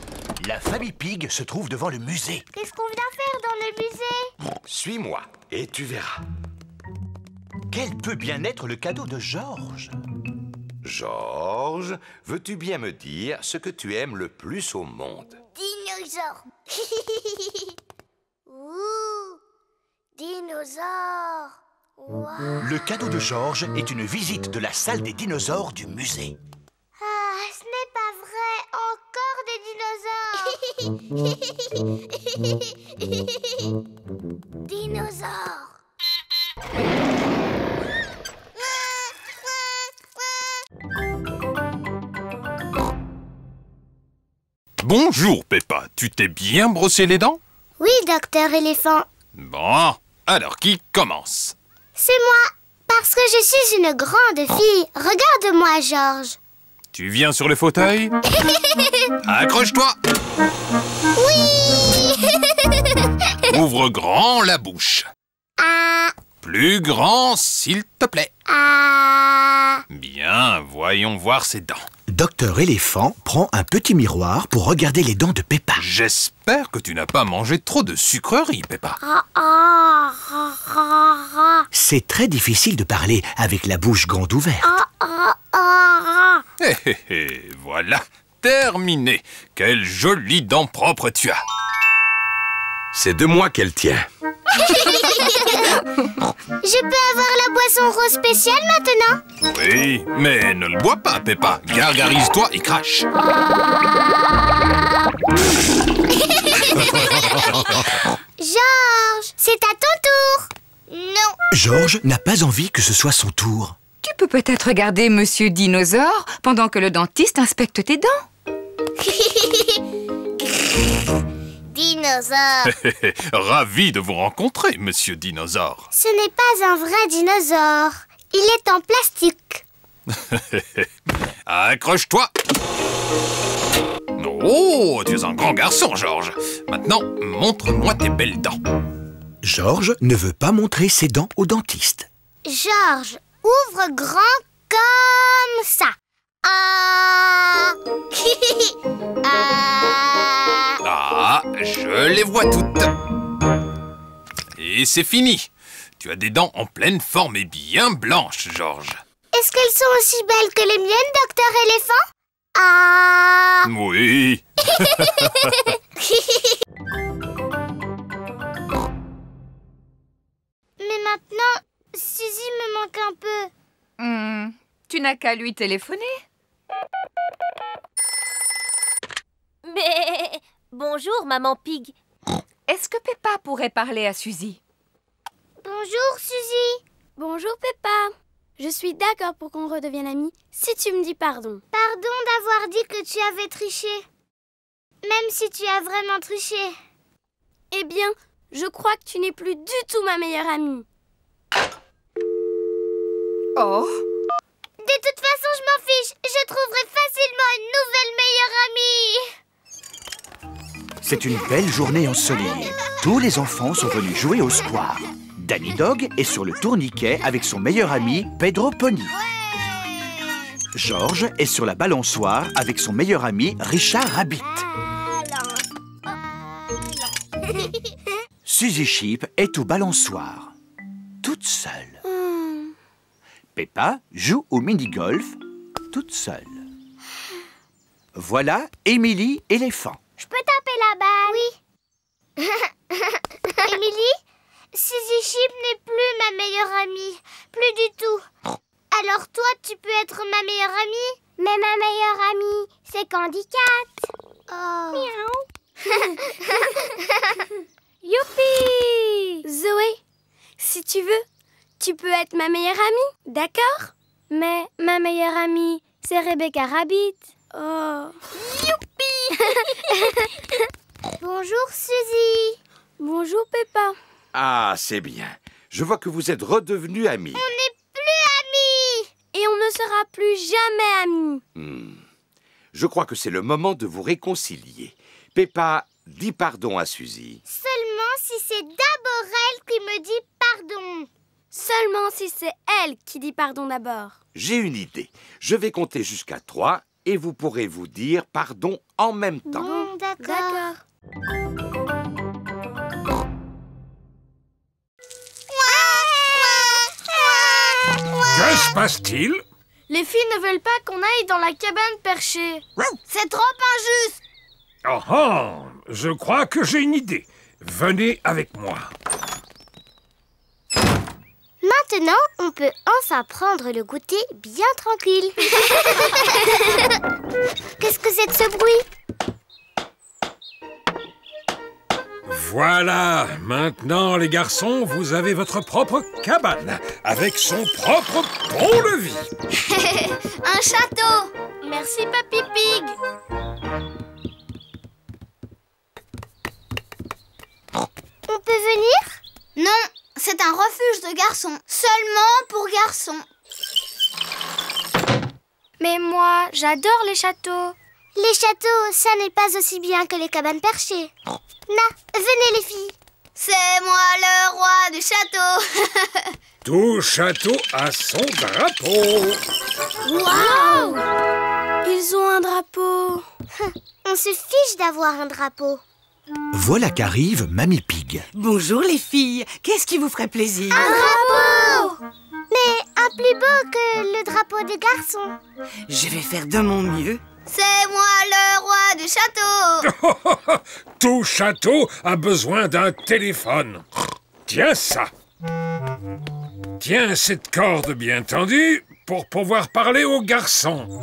La famille Pig se trouve devant le musée. Qu'est-ce qu'on vient faire dans le musée? Suis-moi et tu verras. Quel peut bien être le cadeau de Georges? Georges, veux-tu bien me dire ce que tu aimes le plus au monde? Dinosaure. Ouh, dinosaure. Wow. Le cadeau de Georges est une visite de la salle des dinosaures du musée. Ah, ce n'est pas vrai. Encore des dinosaures. Dinosaures. Bonjour, Peppa. Tu t'es bien brossé les dents? Oui, docteur éléphant. Bon, alors qui commence? C'est moi, parce que je suis une grande fille. Regarde-moi, Georges. Tu viens sur le fauteuil? Accroche-toi! Oui. Ouvre grand la bouche. Ah. Plus grand, s'il te plaît. Ah. Bien, voyons voir ses dents. Docteur Éléphant prend un petit miroir pour regarder les dents de Peppa. J'espère que tu n'as pas mangé trop de sucreries, Peppa. C'est très difficile de parler avec la bouche grande ouverte. Hé hé hé, voilà, terminé. Quelles jolies dents propres tu as. C'est de moi qu'elle tient. Je peux avoir la boisson rose spéciale maintenant? Oui, mais ne le bois pas, Peppa. Gargarise-toi et crache. Georges, c'est à ton tour. Non. Georges n'a pas envie que ce soit son tour. Tu peux peut-être regarder Monsieur Dinosaure pendant que le dentiste inspecte tes dents. Dinosaure. Ravi de vous rencontrer, Monsieur Dinosaure. Ce n'est pas un vrai dinosaure. Il est en plastique. Accroche-toi. Oh, tu es un grand garçon, Georges. Maintenant, montre-moi tes belles dents. Georges ne veut pas montrer ses dents au dentiste. Georges, ouvre grand comme ça. Ah. Ah, je les vois toutes. Et c'est fini. Tu as des dents en pleine forme et bien blanches, Georges. Est-ce qu'elles sont aussi belles que les miennes, docteur éléphant? Ah. Oui. Mais maintenant, Suzy me manque un peu. Tu n'as qu'à lui téléphoner. Mais... Bonjour, maman Pig. Est-ce que Peppa pourrait parler à Suzy? Bonjour, Suzy. Bonjour, Peppa. Je suis d'accord pour qu'on redevienne amis, si tu me dis pardon. Pardon d'avoir dit que tu avais triché. Même si tu as vraiment triché. Eh bien, je crois que tu n'es plus du tout ma meilleure amie. Oh. De toute façon, je m'en fiche. Je trouverai facilement une nouvelle meilleure amie. C'est une belle journée ensoleillée. Tous les enfants sont venus jouer au square. Danny Dog est sur le tourniquet avec son meilleur ami Pedro Pony. George est sur la balançoire avec son meilleur ami Richard Rabbit. Suzy Sheep est au balançoire, toute seule. Peppa joue au mini-golf, toute seule. Voilà Emily éléphant. Je peux taper la balle? Oui. Emily, Suzy Sheep n'est plus ma meilleure amie. Plus du tout. Alors toi, tu peux être ma meilleure amie? Mais ma meilleure amie, c'est Candy Cat. Oh. Miaou. Youpi! Zoé, si tu veux, tu peux être ma meilleure amie, d'accord? Mais ma meilleure amie, c'est Rebecca Rabbit. Oh. Youpi! Bonjour Suzy. Bonjour Peppa. Ah, c'est bien. Je vois que vous êtes redevenus amis. On n'est plus amis. Et on ne sera plus jamais amis. Je crois que c'est le moment de vous réconcilier. Peppa, dis pardon à Suzy. Seulement si c'est d'abord elle qui me dit pardon. Seulement si c'est elle qui dit pardon d'abord. J'ai une idée. Je vais compter jusqu'à 3 et vous pourrez vous dire pardon en même temps. Bon, d'accord. Que se passe-t-il? Les filles ne veulent pas qu'on aille dans la cabane perchée. C'est trop injuste. Oh oh, je crois que j'ai une idée. Venez avec moi. Maintenant, on peut enfin prendre le goûter bien tranquille. Qu'est-ce que c'est que ce bruit? Voilà, maintenant les garçons, vous avez votre propre cabane, avec son propre pont-levis. Un château. Merci Papy Pig. On peut venir? Non, c'est un refuge de garçons. Seulement pour garçons. Mais moi, j'adore les châteaux. Les châteaux, ça n'est pas aussi bien que les cabanes perchées. Là, venez les filles. C'est moi le roi du château. Tout château a son drapeau. Waouh! Ils ont un drapeau. On se fiche d'avoir un drapeau. Voilà qu'arrive Mamie Pig. Bonjour les filles, qu'est-ce qui vous ferait plaisir? Un drapeau! Mais un plus beau que le drapeau des garçons. Je vais faire de mon mieux. C'est moi le roi du château. Tout château a besoin d'un téléphone. Tiens ça. Tiens cette corde bien tendue pour pouvoir parler aux garçons. On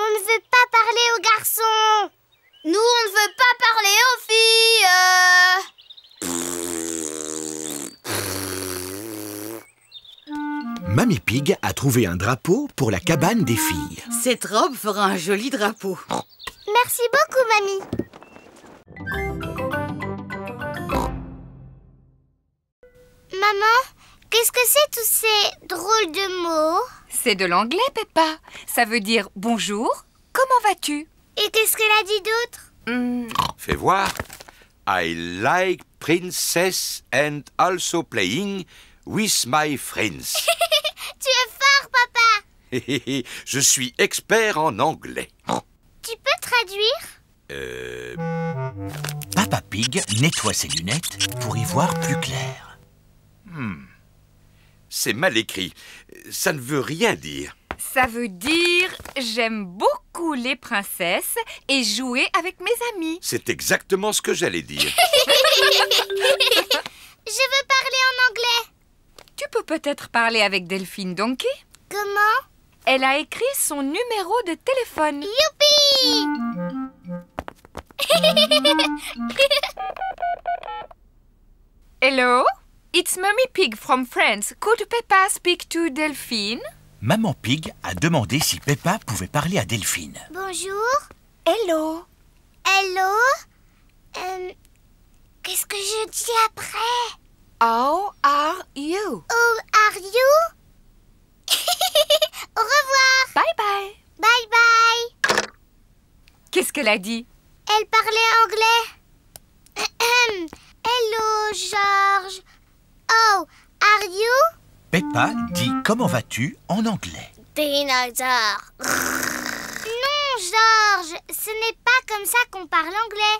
ne veut pas parler aux garçons. Nous, on ne veut pas parler aux filles. Mamie Pig a trouvé un drapeau pour la cabane des filles. Cette robe fera un joli drapeau. Merci beaucoup, mamie. Maman, qu'est-ce que c'est tous ces drôles de mots? C'est de l'anglais, Peppa. Ça veut dire bonjour, comment vas-tu? Et qu'est-ce qu'elle a dit d'autre? Fais voir. I like princess and also playing with my friends. Tu es fort, papa. Je suis expert en anglais. Tu peux traduire? Papa Pig nettoie ses lunettes pour y voir plus clair. C'est mal écrit. Ça ne veut rien dire. Ça veut dire j'aime beaucoup les princesses et jouer avec mes amis. C'est exactement ce que j'allais dire. Je veux parler en anglais. Tu peux peut-être parler avec Delphine Donkey? Comment? Elle a écrit son numéro de téléphone. Youpi! Hello? It's Mummy Pig from France. Could Peppa speak to Delphine? Maman Pig a demandé si Peppa pouvait parler à Delphine. Bonjour. Hello. Hello. Qu'est-ce que je dis après? How are you? How are you? Au revoir. Bye bye. Bye bye. Qu'est-ce qu'elle a dit? Elle parlait anglais. Hello, George. How are you? Peppa dit « Comment vas-tu » en anglais. Dinosaure. Non, George, ce n'est pas comme ça qu'on parle anglais.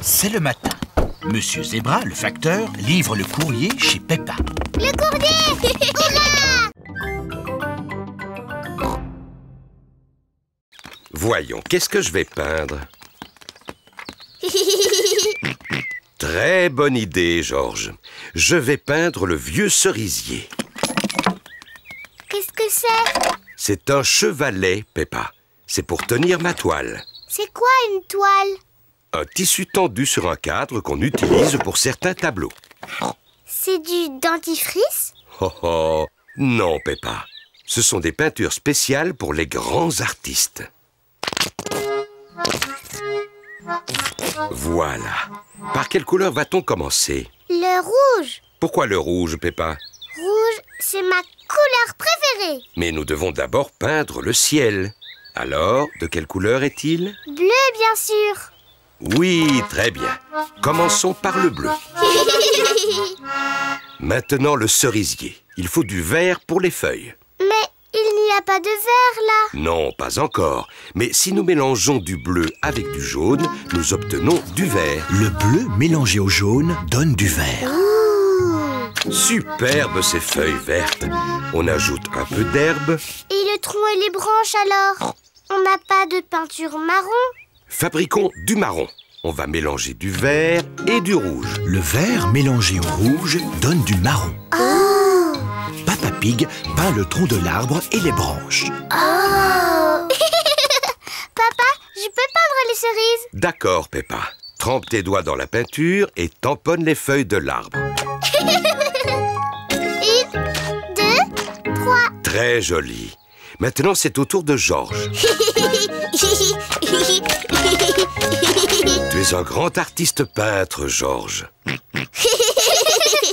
C'est le matin. Monsieur Zebra, le facteur, livre le courrier chez Peppa. Le courrier! Hurrah! Voyons, qu'est-ce que je vais peindre? Très bonne idée, George. Je vais peindre le vieux cerisier. Qu'est-ce que c'est? C'est un chevalet, Peppa. C'est pour tenir ma toile. C'est quoi une toile? Un tissu tendu sur un cadre qu'on utilise pour certains tableaux. C'est du dentifrice? Oh oh, non, Peppa. Ce sont des peintures spéciales pour les grands artistes. Voilà. Par quelle couleur va-t-on commencer? Le rouge. Pourquoi le rouge, Peppa? Rouge, c'est ma couleur préférée. Mais nous devons d'abord peindre le ciel. Alors, de quelle couleur est-il? Bleu, bien sûr. Oui, très bien. Commençons par le bleu. Maintenant, le cerisier. Il faut du vert pour les feuilles. Mais il n'y a pas de vert, là. Non, pas encore. Mais si nous mélangeons du bleu avec du jaune, nous obtenons du vert. Le bleu mélangé au jaune donne du vert. Superbe ces feuilles vertes. On ajoute un peu d'herbe. Et le tronc et les branches, alors? On n'a pas de peinture marron? Fabriquons du marron. On va mélanger du vert et du rouge. Le vert mélangé au rouge donne du marron. Oh! Papa Pig peint le tronc de l'arbre et les branches. Oh! Papa, je peux peindre les cerises? D'accord, Peppa. Trempe tes doigts dans la peinture et tamponne les feuilles de l'arbre. 1, 2, 3. Très joli. Maintenant, c'est au tour de George. Tu es un grand artiste peintre, George.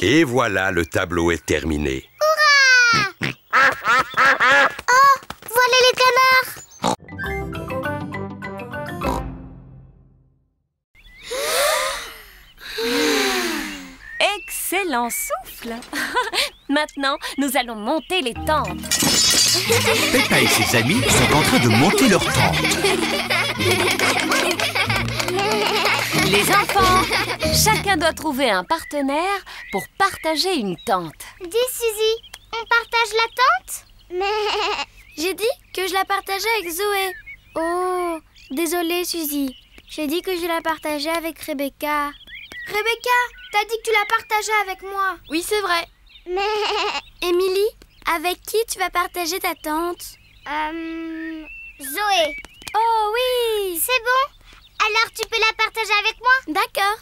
Et voilà, le tableau est terminé. Hurrah! Oh, voilà les canards! Excellent souffle. Maintenant, nous allons monter les tentes. Peppa et ses amis sont en train de monter leur tente. Les enfants, chacun doit trouver un partenaire pour partager une tente. Dis, Suzy, on partage la tente? Mais... J'ai dit que je la partageais avec Zoé. Oh, désolée, Suzy. J'ai dit que je la partageais avec Rebecca. Rebecca, t'as dit que tu la partageais avec moi. Oui, c'est vrai. Mais... Émilie, avec qui tu vas partager ta tente? Zoé. Oh oui! C'est bon? Alors tu peux la partager avec moi? D'accord.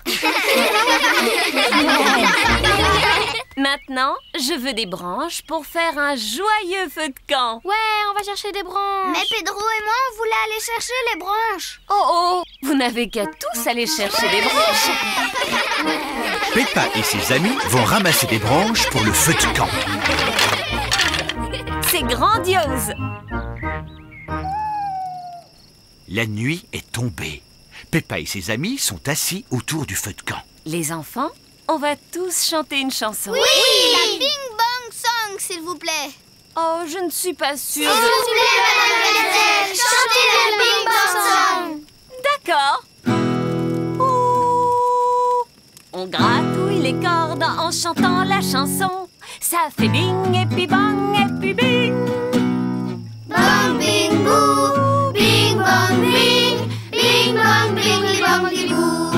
Maintenant, je veux des branches pour faire un joyeux feu de camp. Ouais, on va chercher des branches. Mais Pedro et moi, on voulait aller chercher les branches. Oh oh, vous n'avez qu'à tous aller chercher des branches. Peppa et ses amis vont ramasser des branches pour le feu de camp. C'est grandiose. La nuit est tombée. Peppa et ses amis sont assis autour du feu de camp. Les enfants, on va tous chanter une chanson. Oui, la Bing Bang Song, s'il vous plaît. Oh, je ne suis pas sûre. S'il vous plaît, Madame Gazelle, chantez la Bing Bang Song. D'accord. Ouh. On gratouille les cordes en chantant la chanson. Ça fait bing et puis bang et puis bing. Bang, bing, boo. Bing, bang, bing. Bing, bang, bing, li, bang, li, boo.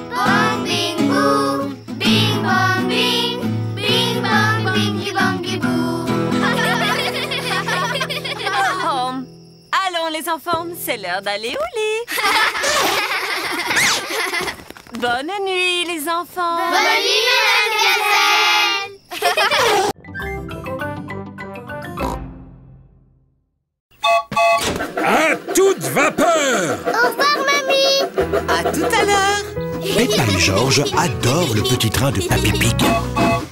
Bang, bing, boo. Bing, bang, bing. Bing, bang, bing, li, bang, li, boo. Oh. Allons les enfants, c'est l'heure d'aller au lit. Bonne nuit les enfants. Bonne nuit, Madame Gazelle. À toute vapeur! Oh Peppa et Georges adorent le petit train de Papy Pig.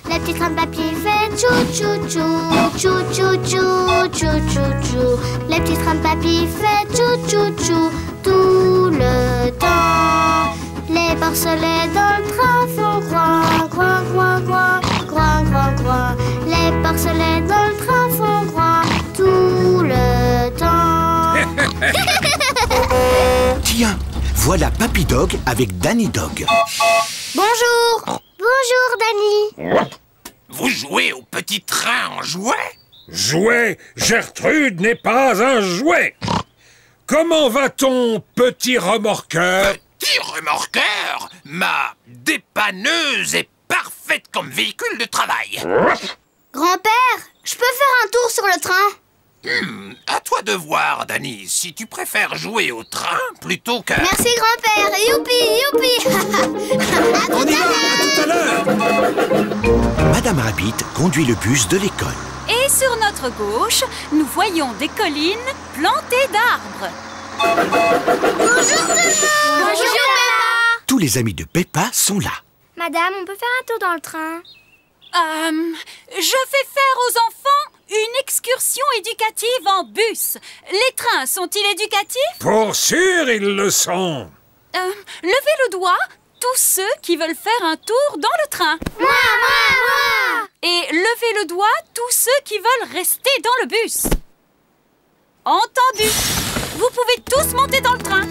Le petit train de papy fait tchou-tchou-tchou, tchou-tchou-tchou, tchou-tchou-tchou. Le petit train de papy fait tchou-tchou-tchou tout le temps. Les porcelets dans le train font groin, groin, groin, groin, groin, groin, groin. Les porcelets dans le train font groin tout le temps. Tiens, voilà Papy Dog avec Danny Dog. Bonjour. Bonjour, Danny. Vous jouez au petit train en jouet? Jouet? Gertrude n'est pas un jouet. Comment va ton petit remorqueur? Petit remorqueur? Ma dépanneuse est parfaite comme véhicule de travail. Grand-père, je peux faire un tour sur le train? À toi de voir, Danny, si tu préfères jouer au train plutôt que... Merci, grand-père. Youpi, youpi. On y va, à tout à l'heure. Madame Rabbit conduit le bus de l'école. Et sur notre gauche, nous voyons des collines plantées d'arbres. Bonjour tout le monde. Bonjour, Peppa. Tous les amis de Peppa sont là. Madame, on peut faire un tour dans le train? Je fais faire aux enfants une excursion éducative en bus. Les trains sont-ils éducatifs? Pour sûr, ils le sont. Levez le doigt, tous ceux qui veulent faire un tour dans le train. Moi. Et levez le doigt, tous ceux qui veulent rester dans le bus. Entendu. Vous pouvez tous monter dans le train.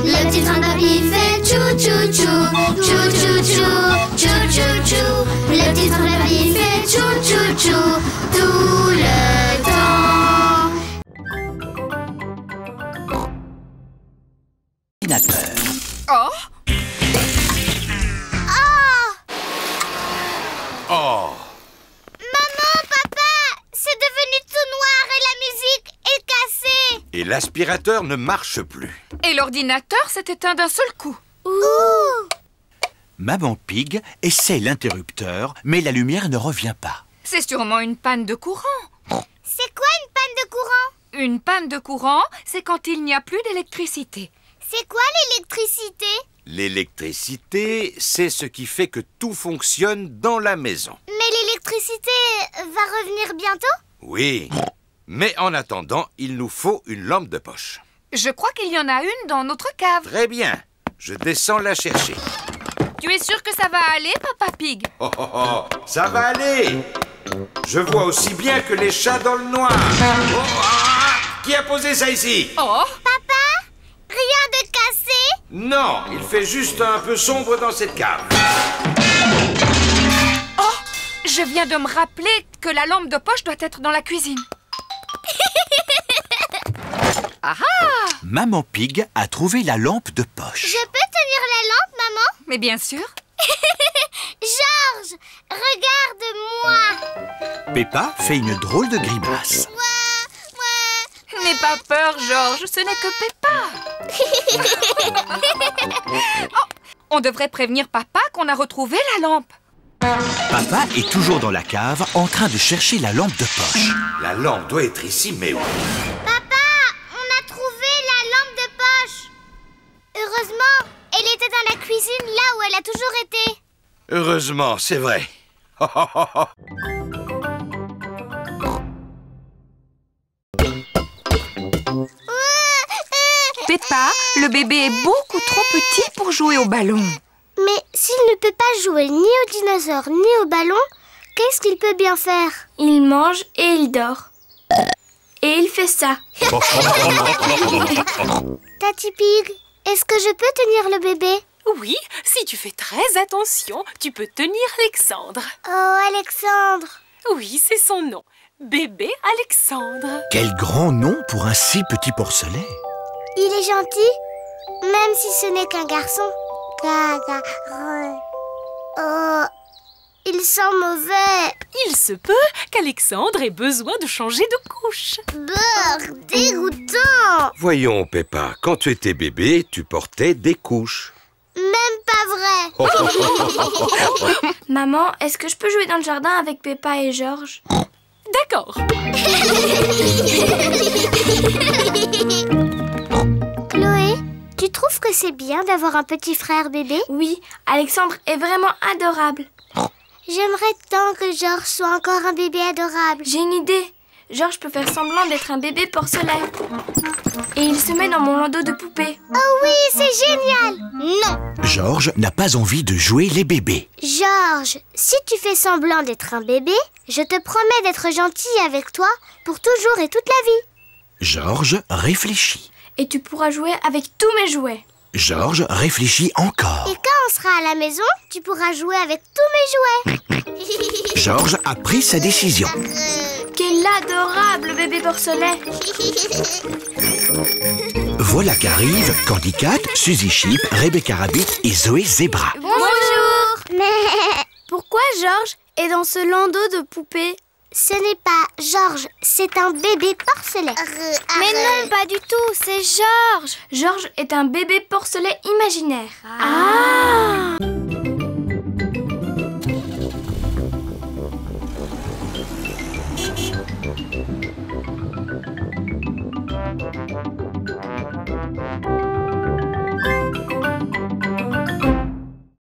Le petit train de papy fait tchou-tchou-tchou, tchou-tchou-tchou, tchou-tchou-tchou. Le petit train de papy fait tchou-tchou-tchou tout le temps. Ordinateur. Oh! Oh! Maman, papa, c'est devenu tout noir et la musique est cassée. Et l'aspirateur ne marche plus. Et l'ordinateur s'est éteint d'un seul coup. Ouh! Maman Pig essaie l'interrupteur, mais la lumière ne revient pas. C'est sûrement une panne de courant. C'est quoi une panne de courant? Une panne de courant, c'est quand il n'y a plus d'électricité. C'est quoi l'électricité? L'électricité, c'est ce qui fait que tout fonctionne dans la maison. Mais l'électricité va revenir bientôt? Oui, mais en attendant, il nous faut une lampe de poche. Je crois qu'il y en a une dans notre cave. Très bien, je descends la chercher. Tu es sûr que ça va aller, Papa Pig? Oh, oh, oh, ça va aller. Je vois aussi bien que les chats dans le noir. Oh, qui a posé ça ici? Oh! Papa, rien de cassé? Non, il fait juste un peu sombre dans cette cave. Oh! Je viens de me rappeler que la lampe de poche doit être dans la cuisine. Ah ah! Maman Pig a trouvé la lampe de poche. Je peux tenir la lampe, maman? Mais bien sûr. Georges, regarde-moi. Peppa fait une drôle de grimace. N'aie pas peur, Georges, ce n'est que Peppa. Oh, on devrait prévenir Papa qu'on a retrouvé la lampe. Papa est toujours dans la cave en train de chercher la lampe de poche. La lampe doit être ici, mais où? Papa, on a trouvé la lampe de poche. Heureusement, elle était dans la cuisine, là où elle a toujours été. Heureusement, c'est vrai. Peppa, le bébé est beaucoup trop petit pour jouer au ballon. Mais s'il ne peut pas jouer ni au dinosaure ni au ballon, qu'est-ce qu'il peut bien faire? Il mange et il dort. Et il fait ça. Tati Pig, est-ce que je peux tenir le bébé? Oui, si tu fais très attention, tu peux tenir Alexandre. Oh, Alexandre! Oui, c'est son nom. Bébé Alexandre. Quel grand nom pour un si petit porcelet. Il est gentil, même si ce n'est qu'un garçon. Oh, il sent mauvais. Il se peut qu'Alexandre ait besoin de changer de couche. Brrr, dégoûtant. Voyons, Peppa, quand tu étais bébé, tu portais des couches. Même pas vrai. Maman, est-ce que je peux jouer dans le jardin avec Peppa et Georges? D'accord. Tu trouves que c'est bien d'avoir un petit frère bébé? Oui, Alexandre est vraiment adorable. J'aimerais tant que Georges soit encore un bébé adorable. J'ai une idée. Georges peut faire semblant d'être un bébé porcelain. Et il se met dans mon landau de poupée. Oh oui, c'est génial! Non! Georges n'a pas envie de jouer les bébés. Georges, si tu fais semblant d'être un bébé, je te promets d'être gentil avec toi pour toujours et toute la vie. Georges réfléchit. Et tu pourras jouer avec tous mes jouets. Georges réfléchit encore. Et quand on sera à la maison, tu pourras jouer avec tous mes jouets. Georges a pris sa décision. Quel adorable bébé porcelain! Voilà qu'arrivent Candy Cat, Suzy Sheep, Rebecca Rabbit et Zoé Zebra. Bonjour! Mais pourquoi Georges est dans ce landau de poupée? Ce n'est pas Georges, c'est un bébé porcelain. Mais non, pas du tout, c'est Georges. Georges est un bébé porcelain imaginaire. Ah!